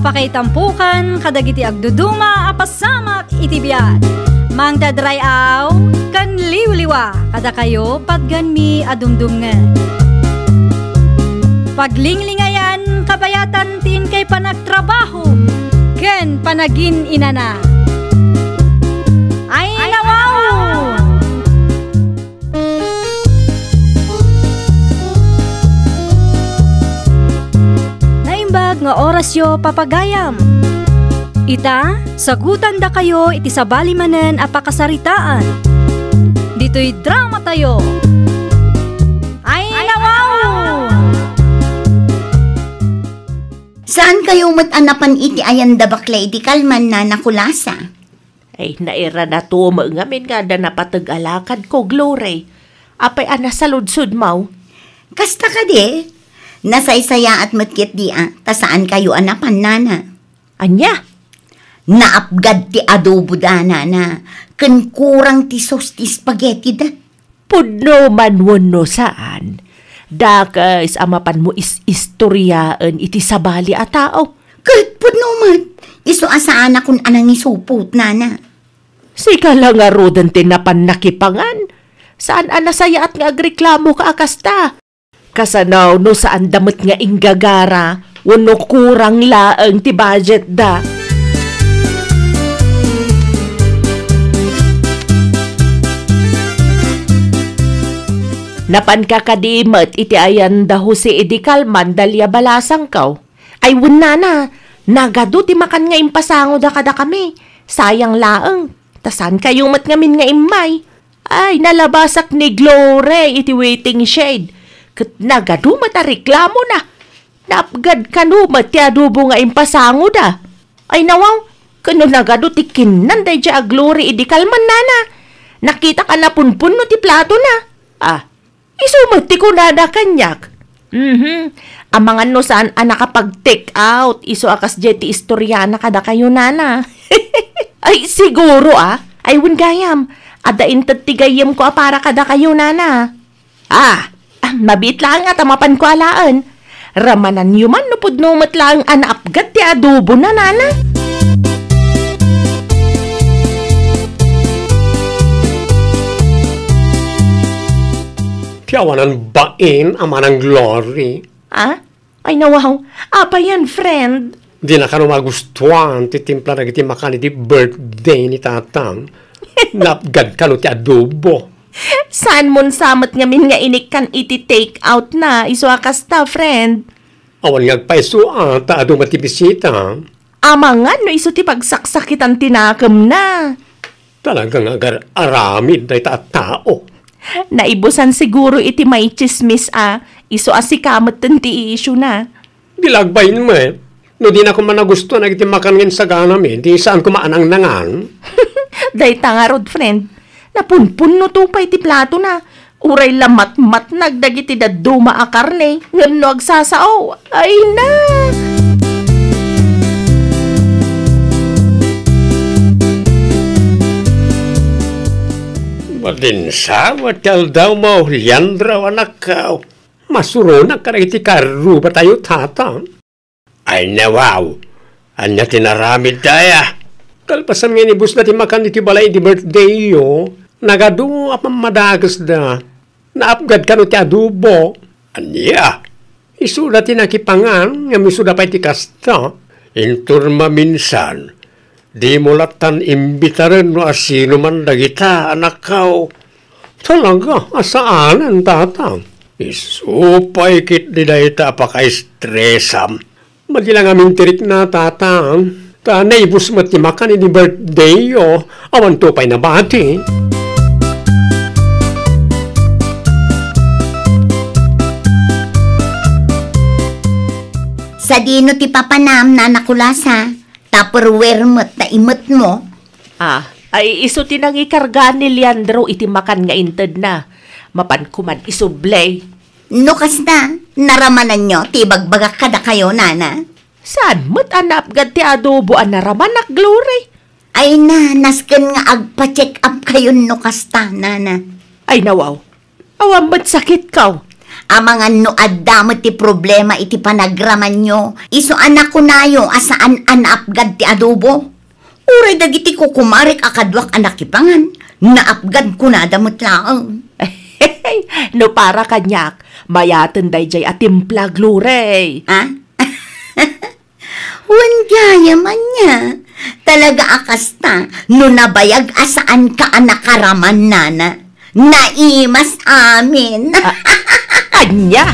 Apakaitampukan kadagiti agduduma apasamak iti biat. Mangdadrayaw kan liwliwa kada kayo patgan mi adumdumngan. Paglinglingayan kabayatan tin kay panagtrabaho ken panagin inana. Ay nawaw! Naimbag nga orasyo papagayam. Ita, sagutan da kayo iti sabali manen apakasaritaan. Dito'y drama tayo. Ay nawaw! Saan kayo matanapan iti ayanda bakla iti kalman na nakulasa? Ay, naira na to ngamin nga da napatag-alakad ko, Glory. Apay ana sa ludsud mau. Kasta ka di, nasaysaya at matkit di tasaan kayo anapan nana. Anya? Naapgad ti adobo dana na ken kurang ti sos ti spaghetti da. Pudno man wano saan. Dakas amapan mo istoryaan iti sabali a tao. Kahit pudno man, iso asaan akong anang isupot nana. Sika lang nga rodan tinapan nakipangan. Saan anasaya at nga agreklamo ka akasta? Kasanaw no saan damit nga inggagara, wano kurang laang ti budget da. Napan ka kadimat iti ayan daho si Edikalman dalya balasang kaw. Ay wuna na, nagado ti makan nga impasango da kada kami. Sayang laeng, tasan kayo mat ngamin nga imay. Ay nalabasak ni Glory iti waiting shade. Kat nagado mat reklamo na. Napgad kanumat ti adobo nga impasango da. Ay nawaw, kano nagado ti kinanday dya Glory Edikalman nana. Nakita ka na punpun no ti plato na. Isumati ko nada kanyak. Ang mga no saan nakapag-take out. Iso akas jeti istoryana kada kayo nana. Ay siguro Ay wun Adain tatigayam ko para kada kayo nana. Mabit lang at amapan ko alaan. Ramanan yuman no pudno matlang anaapgat ti adobo na nana. Tiyawanan bain ang manang Glory. Ay nawaw, apa yan, friend? Di na ka magustuhan ti timpla na iti makani di birthday ni tatang. Napgad ka no ti adobo. Saan mon samat ngamin nga inikan iti take out na, iso akasta, friend? Awan ngagpaiso ta adobo ti bisita. Amangan no iso ti pagsaksakitan tinakam na. Talagang agar aramid na ita tao. Naibusan siguro iti may chismis iso asikamat ti issue na. Dilagbayin mo No di na ko man nagusto na iti makan sa ganam di saan ko maanang nangan. Day tangarod friend, napunpun no to pa iti plato na. Uray lamat-mat nagdagiti daduma a karne, ngam no agsasao. Ay na! Madinsa, watal daw mo, Leandra, anak ka. Masuro na ka na iti karu ba tayo tata? Ay nawaw, anya tinaramid daya. Kalpasan nga nibus na ti makan iti balay iti birthday yo. Nagadu apang madagas da. Naapgad ka no ti adobo. Anya, isuda ti nakipangan, nga misuda pa iti kasta. Inturma minsan. Di mo latan imbitaren no asino man dagita, anak kao. Talaga, asaan ang tatang? Isupay kit di dayta apaka-stresam. Madilang aming tirik na tatang. Ta naibus mat ti makan ini birthday o awan to pa'y nabati. Sa dino ti papanam na nakulasa. Tupperware mo't na imot mo. Ay iso tinang ikarga ni Leandro iti makan nga inted na. Mapan kuman isublay. No kasta, naramanan nyo, tibagbaga kada kayo, nana. Saan mo't anapgad ti adobo naramanak, Glory? Ay na, nasken nga agpa-check up kayo no kasta, nana. Ay nawaw, awan ba't sakit kaw? Amangan no adamot ti problema iti panagraman nyo. Iso anak ko nayo asaan anaapgad ti adobo. Uray dagiti ko kumarik akadwak anak ipangan. Naapgad ko na damot lang. No para kanyak, mayaten day jay atimplag lurey. Ha? Wan gaya man niya. Talaga akasta, no nabayag asaan ka anakaraman nana. Naimas amin. Anya!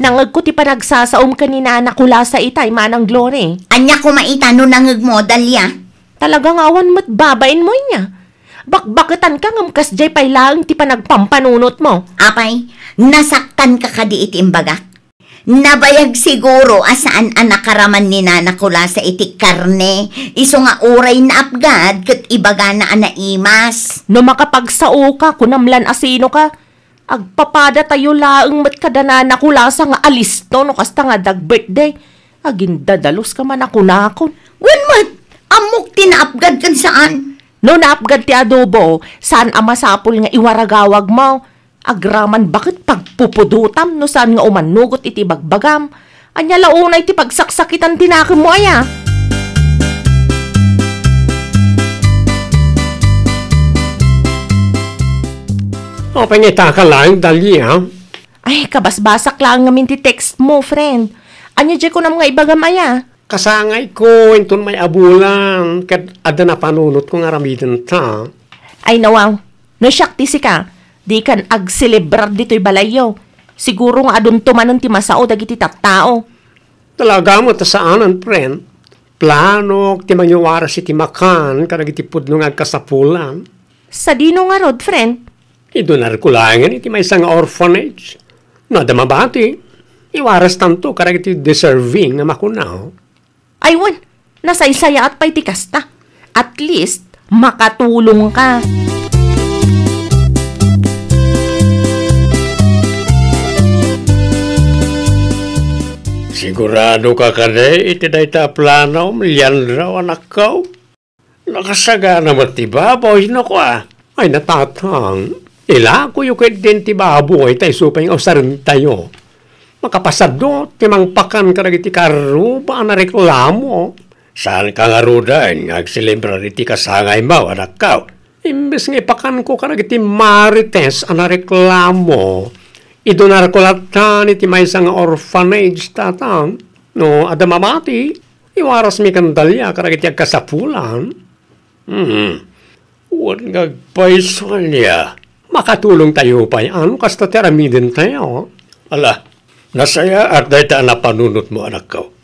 Nangag ko ti panagsasaom kanina na kula sa itay manang Glory. Anya ko maita no nangag mo, Dalia. Talagang awan mo't babain mo niya. Bakbaketan ka ngamkas jay pailaang ti panagpampanunot mo. Apay, nasaktan ka kadi iti imbagak. Nabayag siguro asaan anakaraman ni nana kula sa iti karne. Iso nga uray na apgad kat ibaga na anaimas. No makapagsao ka, kunamlan asino ka, agpapada tayo laeng mat kadanana kula sa nga alisto no kasta nga dag-birthday. Agin dadalos ka man ako nakon. Wanmat, amok tinaapgad kan saan? No naapgad ti adobo, saan amasapol nga iwaragawag mo? Agraman bakit pagpupudutam no saan nga umanugot iti bagbagam? Anya launay ti pagsaksakitan tinakim mo aya. O, pangita ka lang, Dalia. Ay, kabasbasak lang ngamin ti text mo, friend. Anya jay ko na mga ibagam aya. Kasangay ko, inton may abulan, kat ada na panunot kong aramidan ta. Ay nawaw, no syakti si ka. Di kan ag-celebrar dito'y balayo. Siguro nga adun tumanon ti masao dagiti tattao. Talaga mo ta saanan, friend. Plano, ti mangyawara si ti makan, karag iti pudno nga kasapulan. Sa dino nga rod, friend? Idonar ko langan iti may isang orphanage. Nada mabati. Iwaras tanto, karag iti deserving nga makunaw. Aywan, nasaysaya at pa'y ti kasta. At least, makatulong ka. Sigurado ka kade, iti day ta plano, Leandro, anak ko. Nakasagana mo ti baboy, no ko Ay natatang. Ila ko yung din ti baboy, tay supay nga usarin tayo. Makapasado, timang pakan ka iti karu, ba na reklamo? Saan ka nga rudan, nagsilibrar iti kasangay mo, anak ko. Imbes nga ipakan ko ka iti marites, ana reklamo. Idonar ko latan iti may isang orphanage tatang. No, ada mamati, iwaras mi kandalya karagiti agkasapulan. Huwag ngagpaiso niya. Makatulong tayo pa yan, kasta teramidin tayo. Ala, nasaya at dahita na panunot mo, anak ko.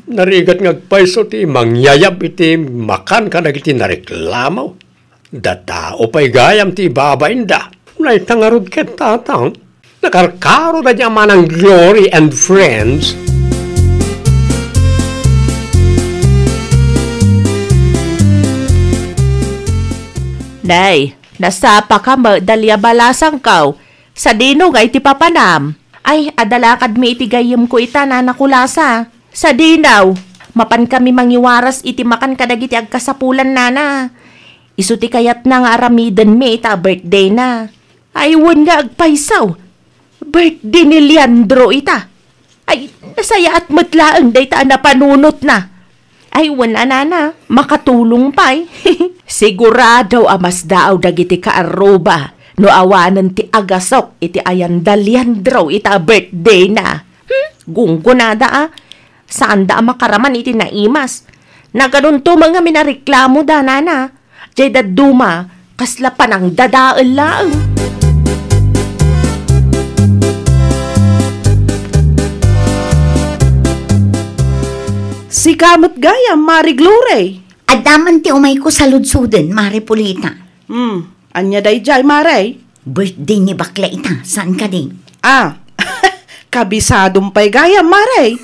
Narigat ngagpaiso ti mangyayab iti makan ka nagiti nareklamo. Datao pa'y gayam ti babain da. Naitangarod ket tatang. Nakarkaro na diyan manang Glory and friends. Day, nasapa ka mo, Dalia balasang kaw. Sa dino nga iti papanam. Ay, adalakad mi iti gayam ko ita na nakulasa. Sa dinaw, mapan kami mangiwaras iti makan kadagiti agkasapulan nana. Isuti kayat na nga aramidan mi ita birthday na. Ay, wan nga agpaisaw. Birthday ni Leandro ita. Ay, nasaya at matlaang dayta na panunot na. Ay, wala na, makatulong pa eh. Sigurado amas daaw dagiti kaaroba. No awanan ti agasok iti ayanda Leandro ita birthday na. Gunggunada Saan da makaraman iti naimas. Naganun to mga minareklamo da nana. Jay daduma, kasla panang dadaan lang. Si kamot gaya, Mari Glory. Adaman ti umay ko sa ludsuden, Mari Polita. Anya day jay, Mari. Birthday ni bakla ita, saan ka din? Kabisadong pa'y gaya, Mari.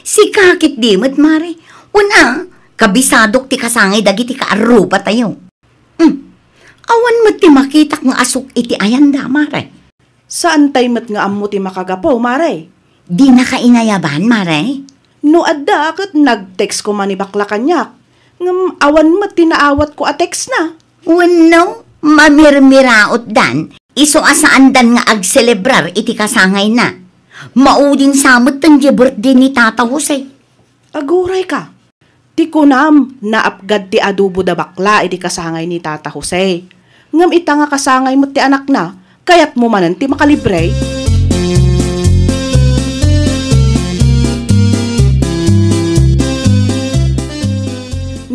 Si kakit dimot, Mari. Una, kabisadok ti kasangay dagiti kaarupa tayo. Awan mo ti makitak nga asok iti ayanda, Mari. Saan tay mat nga ammo ti makagapo, Mari? Di na kainayaban, Mari. No adda kat nag-text ko man ni bakla kanyak. Ngam awan mo tinaawat ko ateks na. Wano, mamirmiraot dan, iso asaandan nga agselebrar iti kasangay na. Mauding samot ang birthday ni Tata Jose. Aguray ka. Ti kunam, naapgad ti adobo da bakla iti kasangay ni Tata Jose. Ngam ita nga kasangay mo ti anak na, kayat mo manan ti makalibre.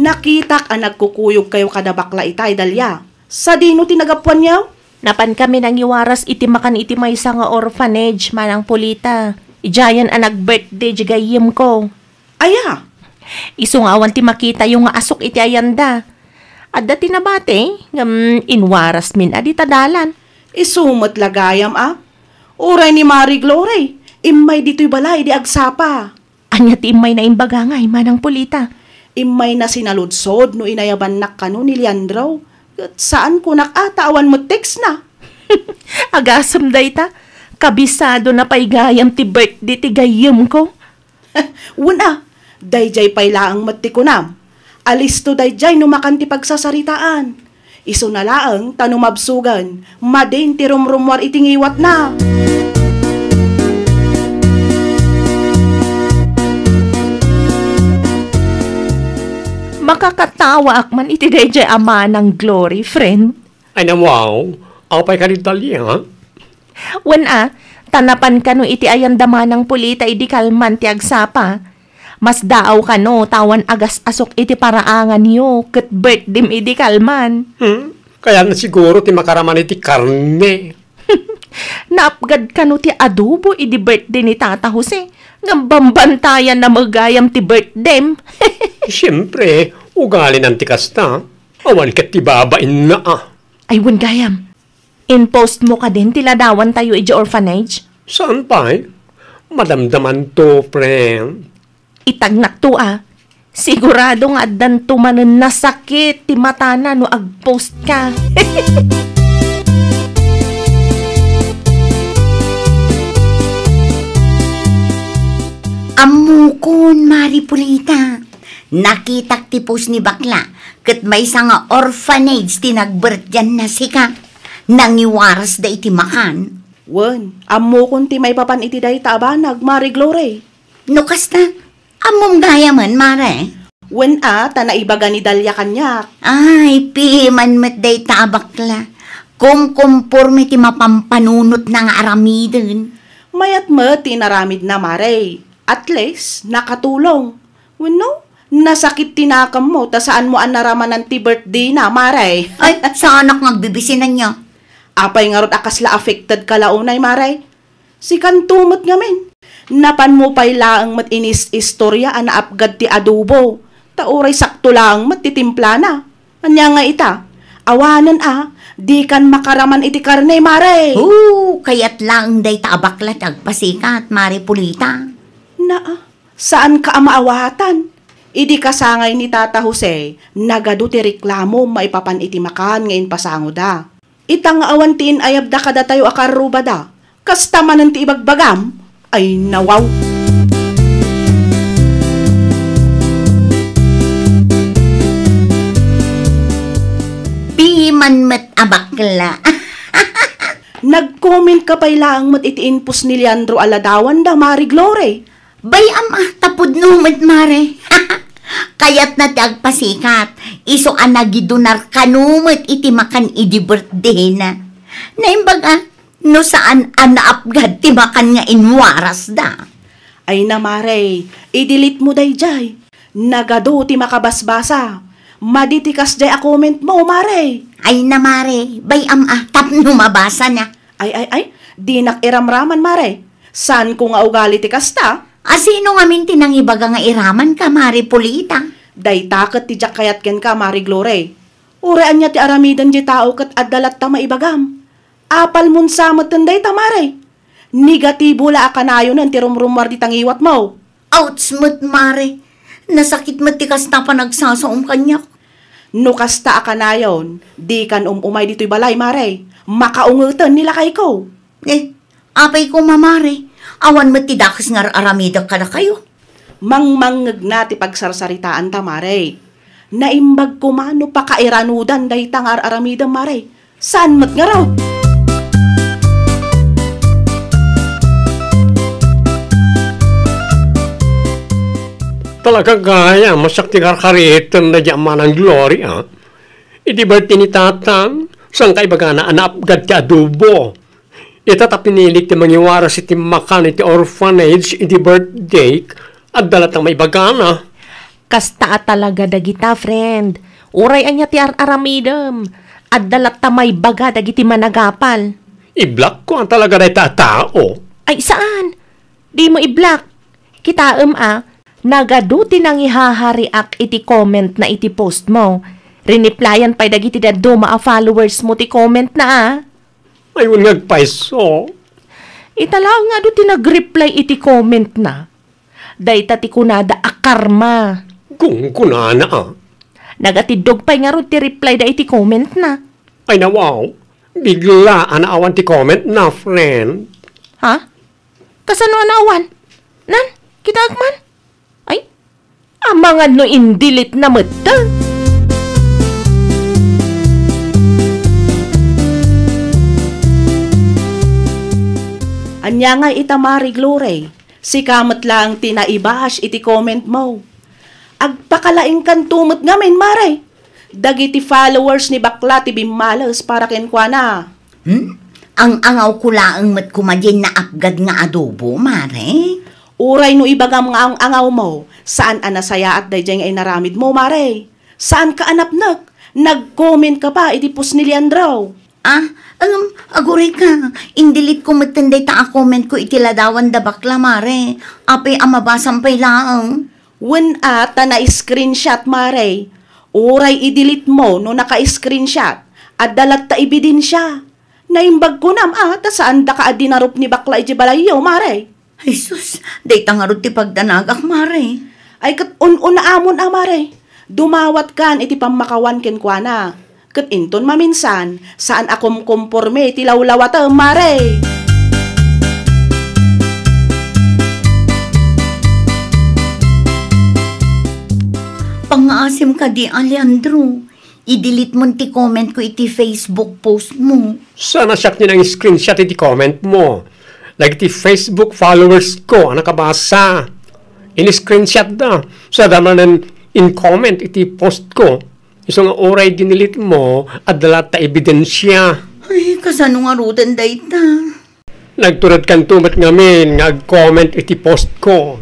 Nakitak ang nagkukuyog kayo kada bakla itay dalya. Sa dino tinagapuan niyaw? Napan kami nang iwaras iti makan iti maysa nga orphanage, Manang Pulita. Ijayan ang nag-birthday di gayem ko. Aya, Isungawan ti makita yung nga asok iti ayanda. At dati na bate, inwaras min adi tadalan. isumot lagayam Uray ni Marie Glory, imay dito'y balay di agsapa. Anya ti imay na imbaga nga, Manang Pulita. Imay na sinaludsod no inayaban nak kano ni Leandro. Kat saan ko nakatawan mo text na? Agasam day ta, kabisado na paigayam ti birthday ti gayem ko. Una, dayjay pailaang matikunam. Alis to dayjay numakan ti pagsasaritaan. Iso na laang tanumabsugan, madin ti rumrumwar itingiwat na. Makakatawa akman iti dayjay ama ng Glory, friend. Ay na wow, apay ka rin talya, ha? Wen tanapan ka no iti ayandama ng Pulita idi kalman ti agsapa. Mas daaw ka no, tawan agas asok iti paraangan yo, ket birthday idi kalman. Kaya na siguro ti makaraman iti karne. Naapgad ka no ti adobo idi birthday ni Tata Jose. Ngam bambantayan na magayam ti birthday. Siyempre, ugali ng tikas na. Awan kat ti babain na Ay, wen gayam. In-post mo ka din, tiladawan tayo iti orphanage. Saan pa Madamdaman to, friend. Itagnak to Sigurado nga addan tumanen nasakit ti mata na no ag-post ka. Amukon, Mari Pulita. Nakitak ti post ni bakla, ket may nga orphanage tinagbert na sika. Nangiwaras da iti makan. Wen, amo kun ti may papan iti day tabanag, Marie Glory. No kasta, amom gaya man, Mare. Wen tanaibaga ni Dalya kanyak. Ay, piman met day tabakla. Kumkumpurme ti mapampanunot na nga aramidin. Mayat mo tinaramid na Mare. At least, nakatulong. Wen no, nasakit tinakam mo, ta saan mo ang naramanan ti birthday na, Mare. Ay, saan ako magbibisinan niya? Apay nga rot akasla affected ka launay, Mare. Si kantumot nga men. Napan mo pa'y laang mat inis istorya ang naapgad ti adobo. Tauray sakto lang mat titimpla na. Anya nga ita, awanan di kan makaraman iti karne, Mare. Kayat lang day taabaklat agpasikat, Mari Pulita. Saan ka amaawatan? Idi kasangay ni Tata Jose, nagado ti reklamo maipapan iti makan ngayon pasango da. Itang awantiin ayab da kada tayo akaruba da. Kasta manan ti ibagbagam, ay nawaw. Piman met abakla. Nag-comment ka pa'y lang mat iti inpus ni Leandro Aladawan da, Marie Glory. Bayam tapod numet, Mare. Kayat na tagpasikat. Iso anagidunar kanumet iti makan idi birthday na. Naimbaga, no saan anaapgad ti makan nga inwaras da. Ay na, Mare, i-delete mo dayjay. Nagado ti makabasbasa. Maditikas day a comment mo, Mare. Ay na, Mare, bayam tapno mabasa na. Ay, di nakiramraman, Mare. San ko nga ugali ti kasta? Sino nga minti nang ibaga nga iraman ka, Mari Pulita? Day takot ti jakayat ken ka, Marie Glory. Urean niya ti aramidan di tao kat adalat ta maibagam. Apal mun samot day ta, Mare. Negatibo la akanayo ng tirumrumar di tangiwat mo. Ouch, Mare. Nasakit matikas na pa nagsasaom kanyak. No kasta akanayon, di kan umay dito'y balay, Mare. Makaungutan nila kay ko. Apay ko, Mamare. Awan matidakas nga aramida ka na kayo. Mangmangag na ti pagsarsaritaan ta, Mare. Naimbag ko mano pa kairanudan day tangar aramidam maray. Saan mat nga raw? Talaga gaya, masakti karkaritan na diyaman ng Gloria. Iti ba tinitatang, saan kay baga na anapgad ti adobo? Itata pinilik ti mangiwara si timakan iti orphanage iti birthday at dalatang may bagana. Kasta talaga dagita, friend. Uray anya ti aramidam. At dalata may baga dagiti managapal. I-block ko ang talaga na tao. Ay, saan? Di mo i-block. Kitaem nagaduti nang ihahariak iti comment na iti post mo. Riniplyan pa'y dagiti daddo followers mo ti comment na Ayun ngagpaiso. Italaw nga do ti nag-reply iti comment na. Dayta ti kunada akarma. Kung kunana Nagatidog pa'y nga ro ti reply da iti comment na. Ay nawaw, bigla anaawan ti comment na, friend. Ha? Kasano anawan? Nan? Kitagman? Ay, amangan no indilit na mata. Anya nga itamari Glory. Si kamat lang tinaibahash iti comment mo. Agpakalaing kan tumot ngamin, maray. Dagiti followers ni bakla ti bimalas para kenkwana. Ang angaw ko laang mat kumadyan na apgad nga adobo, mare. Uray no ibagam nga ang angaw mo. Saan anasaya at dayjay nga inaramid mo, maray? Saan ka anapnak? Nag-comment ka pa, itipos ni Leandro. Aguray ka. Indilit ko matanday ta comment ko itiladawan da bakla, mare. Apay amabasang pay laang. When ata na-screenshot, maray. Uray i-delete mo no naka-screenshot. At dalat ta ibidensya. Naimbag ko nam ata saan da ka adinarup ni bakla iti balayo, maray. Ay sus, day tangarot ti pagdanagak, mare. Ay kat un-una amon maray. Dumawat kan iti pamakawan kenkwana. Kat inton maminsan, saan akom komporme iti lawlawata, maray. Pangaasim ka di, Leandro. I-delete mo ti comment ko iti Facebook post mo. Sana siyak din ang screenshot iti comment mo. Like iti Facebook followers ko, nakabasa. In-screenshot da. Sa damanan in-comment iti post ko. Isang oray dinilit mo at dalat ta ebidensya. Ay, kasano nga rutan day ta? Nagturad kan tumat ngamin, nag-comment iti post ko.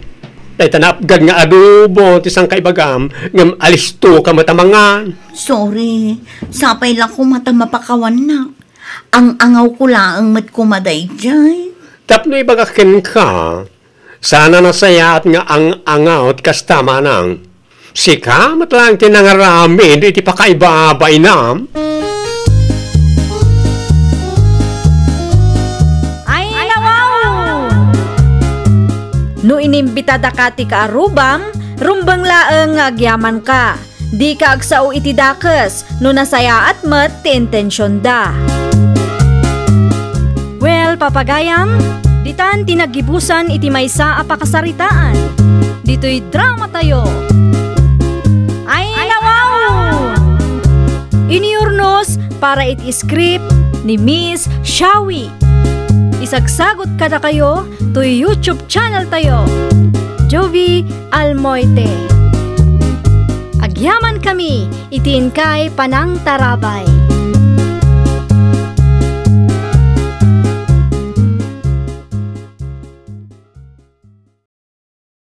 Dahil tanapgad nga adobo, tisang kaibagam, ngam alisto ka matamangan. Sorry, sapay lang ko mata mapakawan na. Ang angaw ko lang mat kumaday jay. Tapno ibagakin ka, sana nasaya at nga ang angaw at kastama nang. Sika, matlang tinangaramid, iti pakaibabay na. No inimbitada ka ti kaarubam, rumbang laeng nga agyaman ka. Di ka agsao iti dakes, no nasaya at met ti intensyon da. Well, papagayam, ditan tinagibusan iti maysa a pakasaritaan. Dito'y drama tayo. Ay nawaw! Iniurnos para iti script ni Miss Shawi. Isagsagot kada kayo to YouTube channel tayo, Jovi Almoite. Agyaman kami, itiin kay Panang Tarabay.